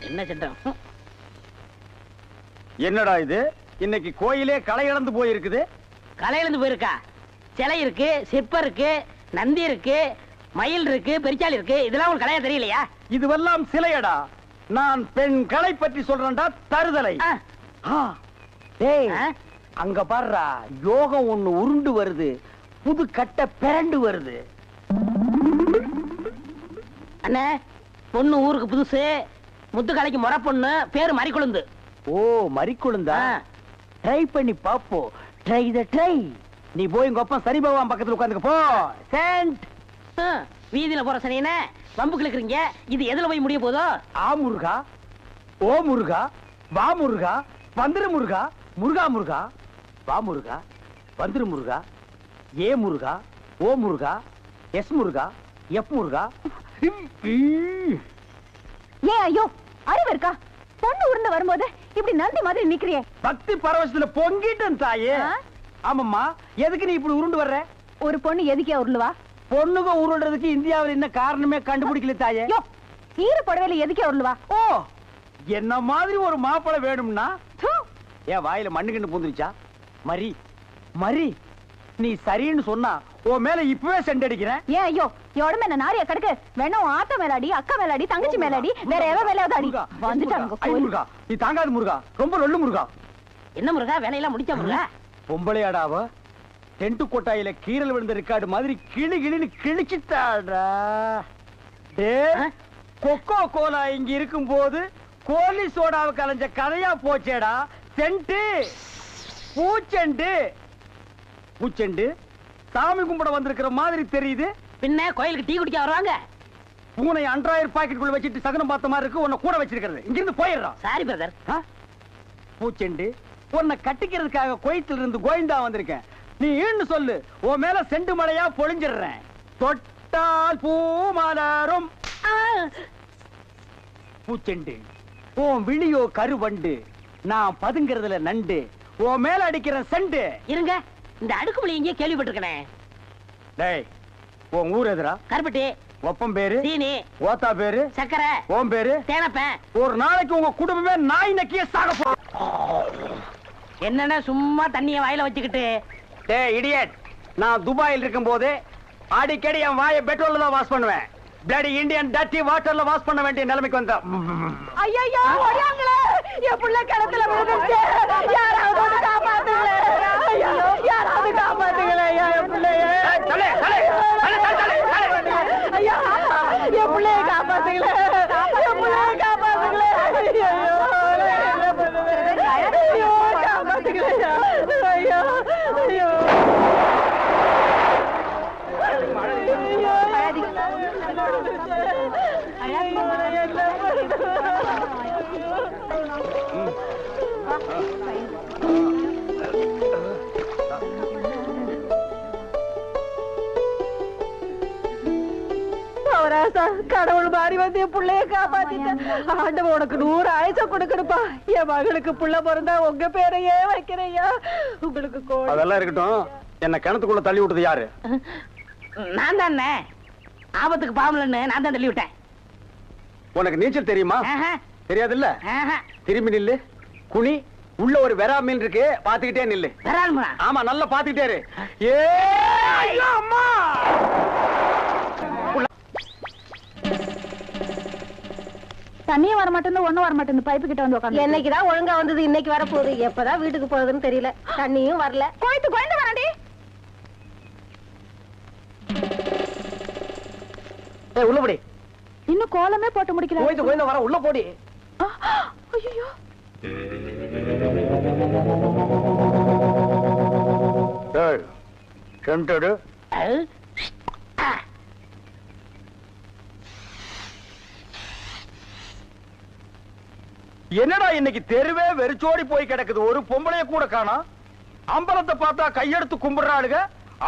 என்ன சட்டம்? என்னடா இது? இன்னைக்கு கோயிலே களை இழந்து போயிருக்குது. களை இழந்து போயிருக்கா? சிலை இருக்கு, சிற்பம் இருக்கு, நந்தி இருக்கு, மயில் இருக்கு, பெரிச்சாலி இருக்கு. இதெல்லாம் உங்களுக்கு கலையா தெரியலையா? இதுவெல்லாம் சிலையடா. நான் பெண் கலை பற்றி சொல்றேன்டா. தருதலை. டேய், அங்க பாருடா, யோகம் ஒண்ணு உருண்டு வருது, புது கட்ட பிறண்டு வருது. அண்ணே, பொண்ணு ஊருக்கு புதுசு, முத்துக்கலைக்கு முறை பொண்ணு, பேரு மறிக்குழுந்து. ஓ, மறிக்குழுந்தா? ட்ரை பண்ணி பாப்போம். ட்ரை த ட்ரை. நீ போய் உங்க அப்பா சனி பகவான் பக்கத்துல உட்காந்துக்க போ. சென்ட். வீதியில போற சனியனே வம்பு கிழக்குறீங்க. இது எதுல போய் முடிய போதோ? ஆ முருகா, ஓ முருகா, வா முருகா, வந்திரு முருகா, முருகா முருகா, வா முருகா, வந்திரு முருகா, ஏ முருகா, ஓ முருகா, எஸ் முருகா, எஃப் முருகா. ஏன் ஐயோ, அறிவு இருக்கா? பொண்ணு உருண்டு வரும்போது இப்படி நந்தி மாதிரி நிக்கிறியே. பக்தி பரவசத்துல பொங்கிட்டேன் தாயே. ஆமாம்மா, எதுக்கு நீ இப்படி உருண்டு வர்ற? ஒரு பொண்ணு எதுக்கே உருளுவா? பொண்ணுங்க உருள்றதுக்கு இந்தியாவில் என்ன காரணமே கண்டுபிடிக்கல தாயே. ஈர புடவையில எதுக்கே உருளுவா? ஓ, என்ன மாதிரி ஒரு மாப்பிளை வேணும்னா ஏன் வாயில மண்ணுகிண்டு பூந்துருச்சா? மரி மரி, நீ சரின்னு சொன்னா உன் மேல இப்பவே செண்டடிக்கிறேன். ஏன் ஐயோ, உடம்பு என்ன நாரியா கிடக்கு? வேணும் ஆத்த மேலாடி, அக்கா மேலாடி, தங்கச்சி மேலாடி, வேற எவ மேலாவது அடி. வந்துட்டாங்க. முருகா, நீ தாங்காது முருகா, ரொம்ப லொல்லு முருகா. என்ன முருகா, வேலையெல்லாம் முடிச்ச முருகா? பொம்பளையாடாவ டென்ட் கொட்டாயில கீரல் விழுந்த ரெக்கார்டு மாதிரி கிளி கிளின்னு கிழிச்சிட்டாடா. கொக்கோ கோலா இங்க இருக்கும் போது கோலி சோடாவை கலைஞ்ச கதையா போச்சேடா. சென்ட் பூச்செண்டு பூச்செண்டு சாமி கும்பிட வந்திருக்கிற மாதிரி தெரியுது. பின்ன கோயிலுக்கு டீ குடிக்க வருவாங்க. பூனை அன்றாயிரம் பாக்கெட்டுக்குள்ள வச்சிட்டு சகனம் பார்த்த மாதிரி இருக்கு. உன்னை கூட வச்சிருக்கிறது. இங்கிருந்து போயிடுறான். Sorry brother. பூச்செண்டு, உன்னை கட்டிக்கிறதுக்காக கோயத்துல இருந்து கோயந்தா வந்திருக்கேன். நீ ஈன்னு சொல்லு, உன் மேல செண்டு மழையா பொழிஞ்சிடுறேன். தொட்டால் பூ மலரும். பூச்செண்டு, உன் விழியோ கருவண்டு, நான் பதுங்கிறதுல நண்டு, உன் மேல அடிக்கிற செண்டு. இருங்க, இந்த அடுக்குமொழி எங்கேயே கேள்விப்பட்டிருக்கேன். டேய், உன் ஊர் எதுரா? கருப்பட்டி. ஒப்பம் பேரு? சீனி. ஓத்தா பேரு? சக்கரை. ஓம் பேரு? தேனப்பேன். ஒரு நாளைக்கு உங்க குடும்பமே நாய் நக்கிய சாக போ. என்னன்னா சும்மா தண்ணிய வாயில வச்சுக்கிட்டு? டேய் இடியட், நான் துபாயில் இருக்கும் போது அடிக்கடி என் வாயை பெட்ரோல்ல தான் வாஷ் பண்ணுவேன். பிளடி இந்தியன் டர்ட்டி வாட்டர்ல வாஷ் பண்ண வேண்டிய நிலைமைக்கு வந்தா. ஐயோ, ஓடியாங்களே, என் புள்ள கிணத்துல விழுந்துச்சு. யாராவது வந்து காப்பாத்துங்களே. ஐயோ, யாராவது காப்பாத்துங்களே. என் பிள்ளைய ஐயா, என் பிள்ளைய காப்பாத்துங்களே. என் பிள்ளைய காப்பாத்துங்களே. ஐயோ, காப்பாத்துங்களே. ஐயோ ஐயோ கடவுள் மாறி வந்து என் பிள்ளைய காப்பாத்திட்டேன். ஆண்டவன் உனக்கு 100 ஆயுசம் கொடுக்கணுப்பா. என் மகளுக்கு புள்ள பிறந்தா உங்க பேரையே வைக்கிறையா. உங்களுக்கு அதெல்லாம் இருக்கட்டும். என்ன கிணத்துக்குள்ள தள்ளி விட்டது யாரு? நான் தானே. ஆபத்துக்கு பாவலன்னு நான் தான் தள்ளி விட்டேன். உனக்கு நீச்சல் தெரியுமா? தெரியாது இல்ல. திரும்பி நில்லு, குனி. உள்ள ஒரு வெரா மீன் இருக்கு, பாத்துக்கிட்டே நில்லு. ஆமா, நல்லா பாத்துக்கிட்டே இரு. அம்மா, தண்ணியும் வர மாட்டேன், ஒண்ணும் வர மாட்டேன். பைப்பு கிட்ட வந்து உட்காந்து. என்னைக்குதான் ஒழுங்கா வந்தது, இன்னைக்கு வர போகுது. எப்பதான் வீட்டுக்கு போகுதுன்னு தெரியல. தண்ணியும் வரல. கோயத்து கோயந்து வராண்டி. உள்ளபடி இன்னும் கோலமே போட்டு முடிக்கல. கோயத்து கோயந்து வர, உள்ள போடி. ஐயோ, சென்டடு. என்னடா இன்னைக்கு தெருவே வெறிச்சோடி போய் கிடக்குது. ஒரு பொம்பளைய கூட காணோம். அம்பலத்தை பார்த்தா கையெடுத்து கும்பிடுறாளுங்க.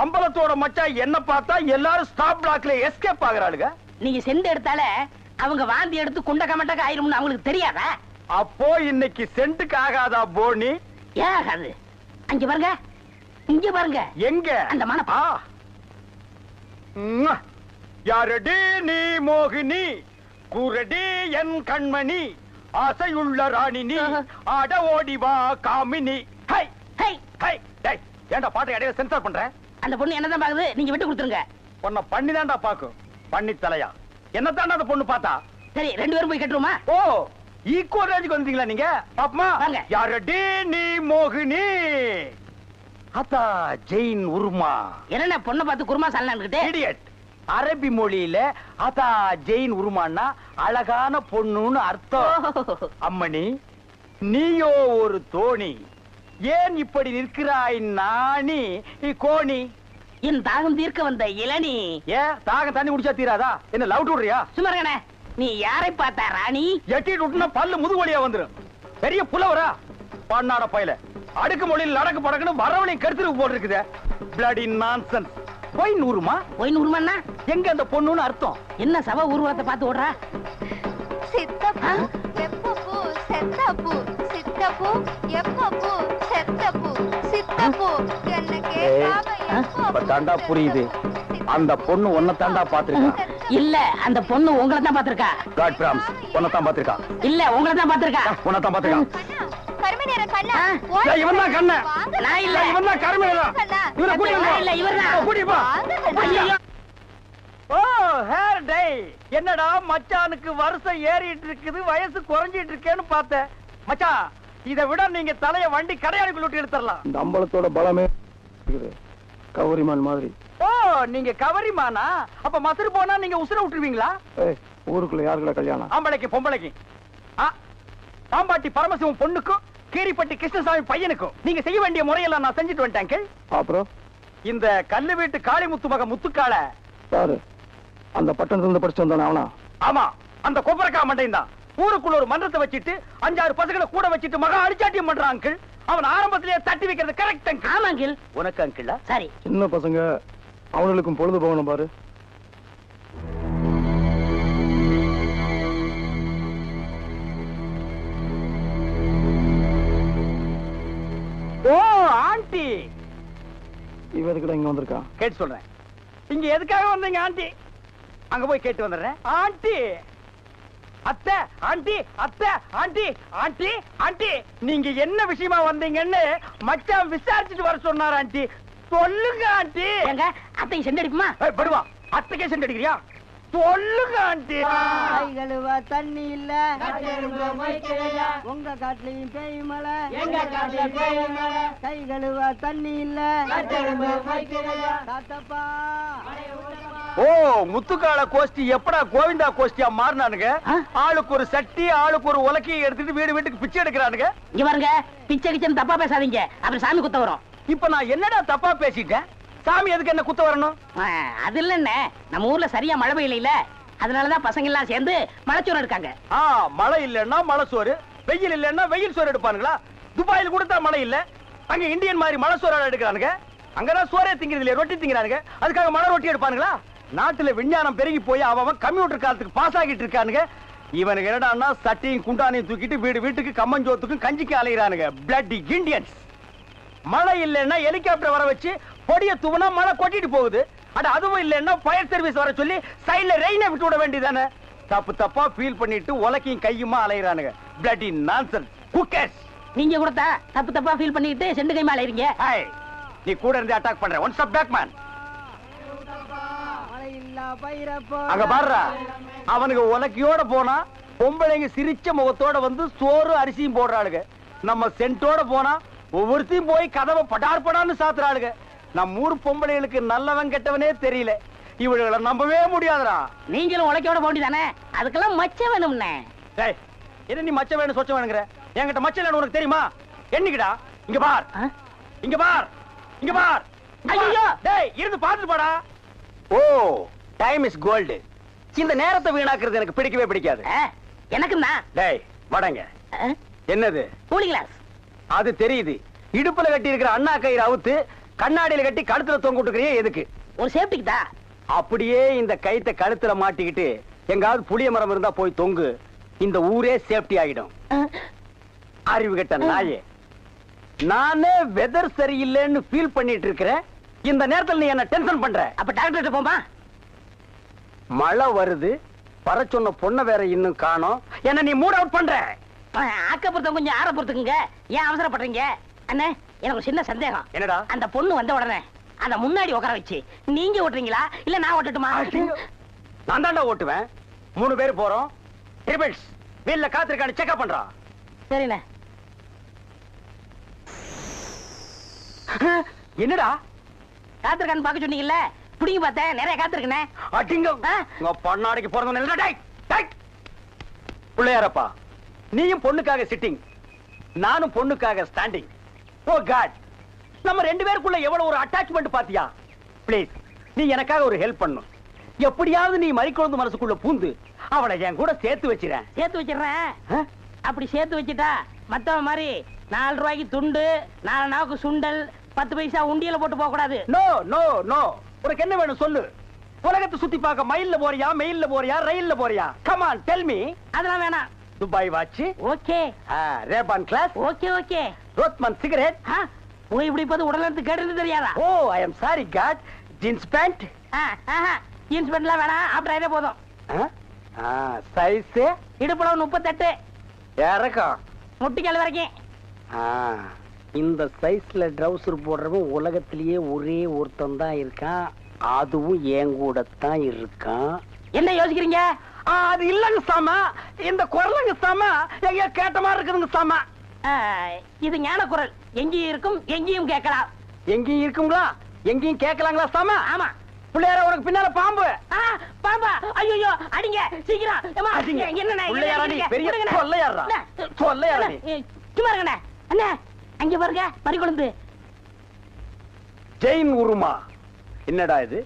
அம்பலத்தோட மச்சா என்ன பார்த்தா எல்லாரும் ஸ்டாப் பிளாக்ல எஸ்கேப் ஆகுறாளுங்க. நீங்க செண்டு எடுத்தாலே அவங்க வாந்தி எடுத்து குண்ட கமட்டக்கு ஆயிரும்னு அவங்களுக்கு தெரியாதா? அப்போ இன்னைக்கு சென்ட்டுக்கு ஆகாதா போனி? ஏகாது. அங்க பாருங்க, இங்க பாருங்க. எங்க? அந்த மன யாரடி நீ மோகினி, கூரடி என் கண்மணி ஆசையுள்ள ராணினி ஆட ஓடி வா காமினி. ஹை ஹை ஹை டேய் ஏன்டா பாட்டை இடையில சென்சார் பண்ற? அந்த பொண்ணு என்னதான் பாக்குது, நீங்க விட்டு கொடுத்துருங்க. உன்னை பண்ணிதான்டா பாக்கும். பண்ணி தலையா என்னத்தாண்டா அந்த பொண்ணு பார்த்தா? சரி 2 பேரும் போய் கட்டுருமா? ஓ ஈக்குவல் ரேஞ்சுக்கு வந்தீங்களா நீங்க? பாப்பமா வாங்க. யாரடி நீ மோகினி அத்தா ஜெயின் உருமா. என்ன பொண்ணை பார்த்து குருமா சாலனான்கிட்டே? இடியட். அரபி மொழியில அத்தா ஜெயின் உருமான்னா அழகான பொண்ணுன்னு அர்த்தம். அம்மணி நீயோ ஒரு தோணி, ஏன் இப்படி நிற்கிறாய் நாணி கோணி? என் தாகம் தீர்க்க வந்த இளநீ. ஏன் தாகம் தண்ணி குடிச்சா தீராதா? என்ன லவ் விடுறியா? சுமரகனே, நீ யாரை பார்த்தா ராணி? எட்டிட்டு விட்டுனா பல்லு முதுவலியா வந்துரும். பெரிய புலவரா பண்ணாட பையல அடுக்கு மொழியில் நடக்கு படக்குன்னு வரவளையும் கருத்துருக்கு போட்டு இருக்குது. Bloody nonsense. போய் நூறுமா? போய் நூறுமாண்ணா எங்க அந்த பொண்ணுன்னு அர்த்தம்? என்ன சவ ஊர்வலத்தை பார்த்து ஓடுறா? சித்தப்பு எப்பப்பு செத்தப்பு சித்தப்பு எப்பப்பு செத்தப்பு சித்தப்பு என்ன கேட்காம இப்ப தாண்டா புரியுது. அந்த பொண்ணு உன்னை தாண்டா பாத்துருக்கா. இல்ல அந்த பொண்ணு உங்களை தான் பாத்திருக்கா. காட் பிராம்ஸ் உன்னை தான் பாத்துருக்கா. இல்ல உங்களை தான் பாத்திருக்கா. உன்னை தான் பாத்துருக்கா. கருமை நேர கண்ணா இவன் தான் கண்ண. நான் இல்ல. இவன் தான் கருமையா. இவனை கூட்டி நான் இல்ல, இவர்தான். கூட்டி போ. ஐயையோ. ஓ ஹேர் டை. என்னடா மச்சானுக்கு வருஷம் ஏறிட்டு இருக்குது, வயசு குறைஞ்சிட்டு இருக்கேன்னு பார்த்தேன். மச்சான் இதை விட நீங்க தலைய வண்டி கடையாளுக்குள்ள விட்டு எடுத்துடலாம். இந்த அம்பலத்தோட பலமே கவரிமான் மாதிரி. ஓ நீங்க கவரிமானா? அப்ப மசுறு போனா நீங்க உசுர விட்டுருவீங்களா? ஊருக்குள்ள யாருக்குள்ள கல்யாணம்? ஆம்பளைக்கு பொம்பளைக்கு. பாம்பாட்டி பரமசிவம் பொண்ணுக்கும் கீரிப்பட்டி கிருஷ்ணசாமி பையனுக்கும் நீங்க செய்ய வேண்டிய முறையெல்லாம் நான் செஞ்சுட்டு வந்துட்டேன். அப்புறம் இந்த கல்லு வீட்டு காளிமுத்து மக முத்துக்கால யாரு? அந்த பட்டணத்துல இருந்து படிச்சு வந்தானே அவனா? ஆமா அந்த கொப்பரக்கா மண்டையும் தான். ஊருக்குள்ள ஒரு மன்றத்தை வச்சிட்டு 5-6 பசங்களை கூட வச்சிட்டு மகா அடிச்சாட்டியம் பண்றான் அங்கிள். அவன் ஆரம்பத்திலேயே தட்டி வைக்கிறது கரெக்ட் அங்கிள். ஆமா அங்கிள். உனக்கு அங்கிள் சரி. சின்ன பசங்க அவங்களுக்கும் பொழுது போகணும் பாரு. ஓ ஆண்டி. இவ எதுக்குடா இங்க வந்திருக்கா? கேட்டு சொல்றேன். இங்க எதுக்காக வந்தீங்க ஆண்டி? அங்க போய் கேட்டு வந்துடுறேன். ஆண்டி அத்தை ஆண்டி அத்தை ஆண்டி ஆண்டி ஆண்டி நீங்க என்ன விஷயமா வந்தீங்கன்னு மச்சான் விசாரிச்சுட்டு வர சொன்னார் ஆண்டி. சொல்லுங்க ஆண்டி. எங்க அத்தைக்கு செண்டு அடிப்புமா? படுவா அத்தைக்கே செண்டு அடிக்கிறியா? சொல்லுங்க ஆண்டி. கை கழுவ தண்ணி இல்ல, உங்க காட்டுலயும் பேய் மழை, கை கழுவ தண்ணி இல்ல, தாத்தப்பா. ஓ முத்துக்கால கோஷ்டி எப்படா கோவிந்தா கோஷ்டியா மாறினானுங்க? ஆளுக்கு ஒரு சட்டி ஆளுக்கு ஒரு உலக்கையை எடுத்துட்டு வீடு வீட்டுக்கு பிச்சை எடுக்கிறானுங்க. இங்க பாருங்க, பிச்சை கிச்சன் தப்பா பேசாதீங்க, அப்புறம் சாமி குத்த வரும். இப்ப நான் என்னடா தப்பா பேசிட்டேன்? சாமி எதுக்கு என்ன குத்த வரணும்? அது இல்லன்னு நம்ம ஊர்ல சரியா மழை பெய்யல, அதனாலதான் பசங்க எல்லாம் சேர்ந்து மலைச்சோறு எடுக்காங்க. மழை இல்லன்னா மழை சோறு, வெயில் இல்லன்னா வெயில் சோறு எடுப்பானுங்களா? துபாயில கூட தான் மழை இல்ல, அங்க இந்தியன் மாதிரி மழை சோறு எடுக்கிறானுங்க. அங்கதான் சோறே திங்கிறது இல்லையா, ரொட்டி திங்கிறானுங்க. அதுக்காக மழை ரொட்டி எடுப்பானுங்களா? நாட்டுல விஞ்ஞானம் பெருகி போய் அவன் கம்ப்யூட்டர் காலத்துக்கு பாஸ் ஆகிட்டு இருக்கானுங்க. இவனுக்கு என்னடான்னா சட்டியும் குண்டானையும் தூக்கிட்டு வீடு வீட்டுக்கு கம்மஞ்சோத்துக்கும் கஞ்சிக்கு அலைகிறானுங்க. Bloody Indians. மழை இல்லைன்னா ஹெலிகாப்டர் வர வச்சு பொடிய தூவனா மழை கொட்டிட்டு போகுது. அட அதுவும் இல்லைன்னா ஃபயர் சர்வீஸ் வர சொல்லி சைடுல ரெயினை விட்டு விட வேண்டியதானே? தப்பு தப்பா ஃபீல் பண்ணிட்டு உலக்கையும் கையுமா அலைகிறானுங்க. Bloody nonsense. குக்கர்ஸ். நீங்க கூட தப்பு தப்பா ஃபீல் பண்ணிட்டு செண்டு கைமா அலைறீங்க. நீ கூட இருந்து அட்டாக் பண்ற. One stop back man. அங்க பாருடா, அவனுக்கு உலக்கையோட போனா பொம்பளைங்க சிரிச்ச முகத்தோட வந்து சோறு அரிசியும் போடுறாளுங்க. நம்ம சென்ட்டோட போனா ஒவ்வொருத்தையும் போய் கதவை படார் படான்னு சாத்துறாளுங்க. நம்ம ஊர் பொம்பளைகளுக்கு நல்லவன் கெட்டவனே தெரியல. இவளுகளை நம்பவே முடியாதுடா. நீங்களும் உலக்கையோட போண்டிதானே, அதுக்கெல்லாம் மச்சம் வேணும்னே. என்ன நீ மச்சம் வேணும் சொச்சம் வேணுங்கிற? என்கிட்ட மச்சம் இல்லைன்னு உனக்கு தெரியுமா? என்னைக்குடா? இங்க பார், இங்க பார், இங்க பார். ஐயோ டேய் இருந்து பாத்துட்டு போடா. ஓ டைம் இஸ் கோல்டு. இந்த நேரத்தை வீணாக்குறது எனக்கு பிடிக்கவே பிடிக்காது. எனக்கு தான். டேய் வடங்க. என்னது? Cooling glass. அது தெரியுது. இடுப்புல கட்டி இருக்கிற அண்ணா கயிறு அவுத்து கண்ணாடியில கட்டி கழுத்துல தொங்க விட்டுக்கிறியே எதுக்கு? ஒரு சேஃப்டிக்கு தான். அப்படியே இந்த கயித்தை கழுத்துல மாட்டிக்கிட்டு எங்காவது புளிய மரம் இருந்தா போய் தொங்கு. இந்த ஊரே சேஃப்டி ஆகிடும். அறிவு கெட்ட நாயே. நானே வெதர் சரியில்லைன்னு ஃபீல் பண்ணிட்டு இருக்கிறேன். இந்த நேரத்தில் நீ என்ன டென்ஷன் பண்ற. அப்ப டாக்டர் போமா? மழை வருது, வர சொன்ன பொண்ணை வேற இன்னும் காணோம். என்ன நீ மூட் அவுட் பண்ற? ஆக்கப்புறத்த கொஞ்சம் ஆற பொறுத்துக்குங்க. ஏன் அவசரப்படுறீங்க? அண்ணே, எனக்கு ஒரு சின்ன சந்தேகம். என்னடா? அந்த பொண்ணு வந்த உடனே அந்த முன்னாடி உட்கார வச்சு நீங்க ஓட்டுறீங்களா இல்ல நான் ஓட்டட்டுமா? நான் தாண்டா ஓட்டுவேன். 3 பேர் போறோம். ட்ரிபிள்ஸ் வீல்ல காத்திருக்கான்னு செக்அப் பண்றோம். சரிண்ணே. என்னடா காத்திருக்கான்னு பாக்க சொன்னீங்கல்ல, புடிங்க பார்த்தேன், நிறைய காத்திருக்கனே. அடிங்க உங்க பொண்ணாடிக்கு பிறந்தவன். டேய் டேய் பிள்ளையாரப்பா, நீயும் பொண்ணுக்காக சிட்டிங், நானும் பொண்ணுக்காக ஸ்டாண்டிங். ஓ காட், நம்ம 2 பேருக்குள்ள எவ்வளவு ஒரு அட்டாச்மெண்ட் பாத்தியா? ப்ளீஸ் நீ எனக்காக ஒரு ஹெல்ப் பண்ணணும். எப்படியாவது நீ மறிக்குழந்து மனசுக்குள்ள பூந்து அவளை என் கூட சேர்த்து வச்சிரேன். சேர்த்து வச்சிடுறேன். அப்படி சேர்த்து வச்சுட்டா மத்தவன் மாதிரி 4 ரூபாய்க்கு துண்டு, 4 நாவுக்கு சுண்டல், 10 பைசா உண்டியல போட்டு போக கூடாது. நோ நோ நோ, உனக்கு என்ன வேணும் சொல்லு. உலகத்தை சுத்தி பார்க்க மயில்ல போறியா, மெயில்ல போறியா, ரயில்ல போறியா? Come on tell me. அதெல்லாம் வேணாம். Dubai watch, okay. Ray Ban glass, okay okay. Rothman cigarette. போய் இப்படி பார்த்து உடல் எடுத்து கேட்டு தெரியாதா? Oh I am sorry god. Jeans pant, jeans பேண்ட்லாம் வேணாம், ஆப்டரே போதும். சைஸ் இடுப்புளவு 38, இறக்கம் முட்டிக்கால் வரைக்கும். இந்த சைஸ்ல ட்ரவுசர் போடுறவன் உலகத்திலேயே ஒரே ஒருத்தன் தான் இருக்கான். அதுவும் என் கூட தான் இருக்கான். என்ன யோசிக்கிறீங்க? அது இல்லங்க சாமா, இந்த குரலுங்க சாமா எங்க கேட்ட மாதிரி இருக்குதுங்க சாமா. இது ஞான குரல், எங்கேயும் இருக்கும் எங்கேயும் கேட்கலாம். எங்கேயும் இருக்குங்களா, எங்கேயும் கேட்கலாங்களா சாமா? ஆமா. பிள்ளையார உனக்கு பின்னால பாம்பு. பாம்பா, ஐயோ அடிங்க சீக்கிரம். என்ன பெரிய சொல்லையாரா, சொல்லையாரா சும்மா இருங்கண்ணே. அண்ணே அங்க பாருங்க மறிக்குழந்து. ஜெயின் உருமா. என்னடா இது?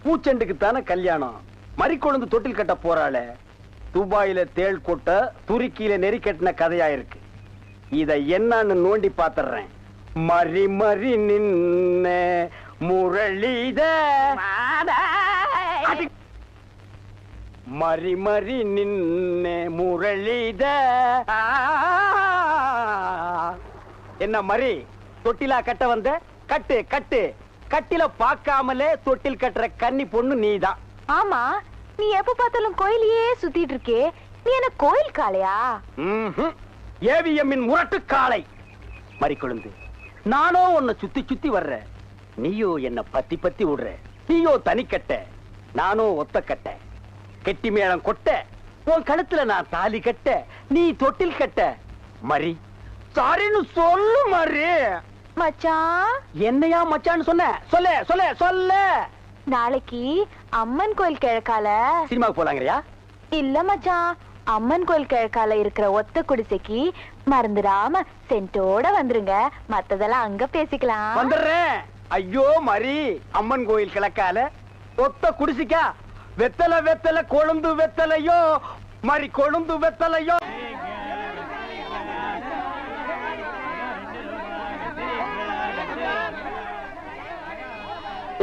பூச்செண்டுக்கு தானே கல்யாணம், மறிக்குழந்து தொட்டில் கட்ட போறாளே. துபாயில தேள் கொட்ட, துருக்கியில நெறி கட்டின கதையா இருக்கு. இத என்னன்னு நோண்டி பாத்துறேன். மறி மறி நின்ன முரளித, மறி மறி நின்ன முரளித. என்ன மறி, தொட்டிலா கட்ட வந்த? கட்டு கட்டு. கட்டில பாக்காமலே தொட்டில் கட்டுற கன்னி பொண்ணு நீதான். ஆமா, நீ எப்ப பார்த்தாலும் கோயிலையே சுத்திட்டு இருக்கே, நீ என்ன கோயில் காளையா? ஏவிஎம்மின் முரட்டு காளை. மறிக்குழந்து, நானோ உன்னை சுத்தி சுத்தி வர்ற, நீயோ என்ன பத்தி பத்தி விடுற. நீயோ தனிக்கட்ட, நானோ ஒத்த கட்ட. கெட்டி மேளம் கொட்ட, உன் கழுத்துல நான் தாலி கட்ட, நீ தொட்டில் கட்ட. மறி சாரின்னு சொல்லு மறி. மச்சான், என்னையா மச்சான்னு சொன்ன? சொல்ல சொல்ல சொல்ல. நாளைக்கு அம்மன் கோயில் கிழக்கால சினிமாவுக்கு போலாங்கறியா? இல்ல மச்சான், அம்மன் கோயில் கிழக்கால இருக்கிற ஒத்த குடிசைக்கு மறந்துடாம சென்ட்டோட வந்துருங்க. மத்ததெல்லாம் அங்க பேசிக்கலாம். வந்துடுறேன். ஐயோ மறி, அம்மன் கோயில் கிழக்கால ஒத்த குடிசிக்கா? வெத்தலை வெத்தலை கொழுந்து வெத்தலையோ, மறி கொழுந்து வெத்தலையோ.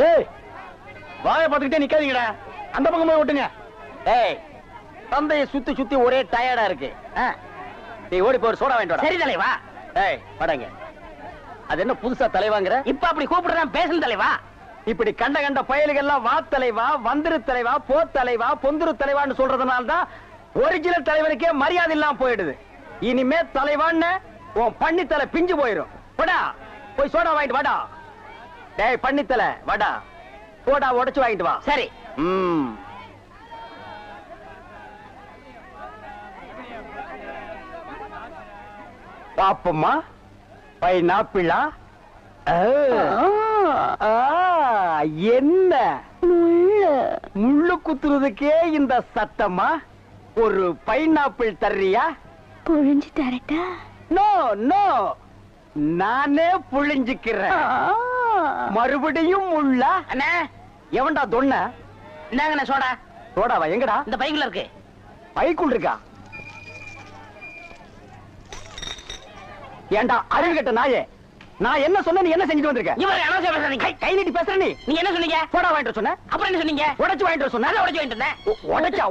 ஏய், வாயை பார்த்துக்கிட்டே நிக்காதீங்கடா, அந்த பக்கம் போய் விட்டுங்க. ஏய், தந்தையை சுத்தி சுத்தி ஒரே டயர்டா இருக்கு. நீ ஓடி போய் சோடா வாங்கிட்டு வா. சரி தலைவா. ஏய் வாடங்க. அது என்ன புதுசா தலைவாங்கற? இப்ப அப்படி கூப்பிடுறேன், பேசணும் தலைவா. இப்படி கண்ட கண்ட பயலுகெல்லாம் வா தலைவா, வந்திரு தலைவா, போ தலைவா, பொந்துரு தலைவான்னு சொல்றதுனால தான் ஒரிஜினல் தலைவனுக்கே மரியாதை இல்லாம போயிடுது. இனிமே தலைவான்னு உன் பண்ணி தலை பிஞ்சு போயிடும். வாடா போய் சோடா வாங்கிட்டு வாடா. டேய் பண்ணி தலை வாடா, சோடா உடைச்சு வாங்கிட்டு வா. சரி. பாப்பம்மா, பைனாப்பிளா? என்ன முள்ளு குத்துறதுக்கே இந்த சத்தமா? ஒரு பைனாப்பிள் தர்றியா? புழிஞ்சு தரட்டா? நோ நோ, நானே புழிஞ்சுக்கிறேன். மறுபடியும் முள்ளா? அண்ணே, எவன்டா தொன்ன? இந்தாங்கண்ணே சோடா. சோடாவா? எங்கடா? இந்த பைக்குள்ள இருக்கு. பைக்குள் இருக்கா? ஏண்டா அறிவு கட்ட நாயே, நான் என்ன சொன்ன, நீ என்ன செஞ்சுட்டு வந்திருக்க? இவர் அனாவசியம் பேசுறீங்க. கை நீட்டி பேசுற. நீ என்ன சொன்னீங்க? சோடா வாங்கிட்டு சொன்ன, அப்புறம் என்ன சொன்னீங்க? உடைச்சு வாங்கிட்டு சொன்ன. உடைச்சு வாங்கிட்டு இருந்தேன். உடைச்சா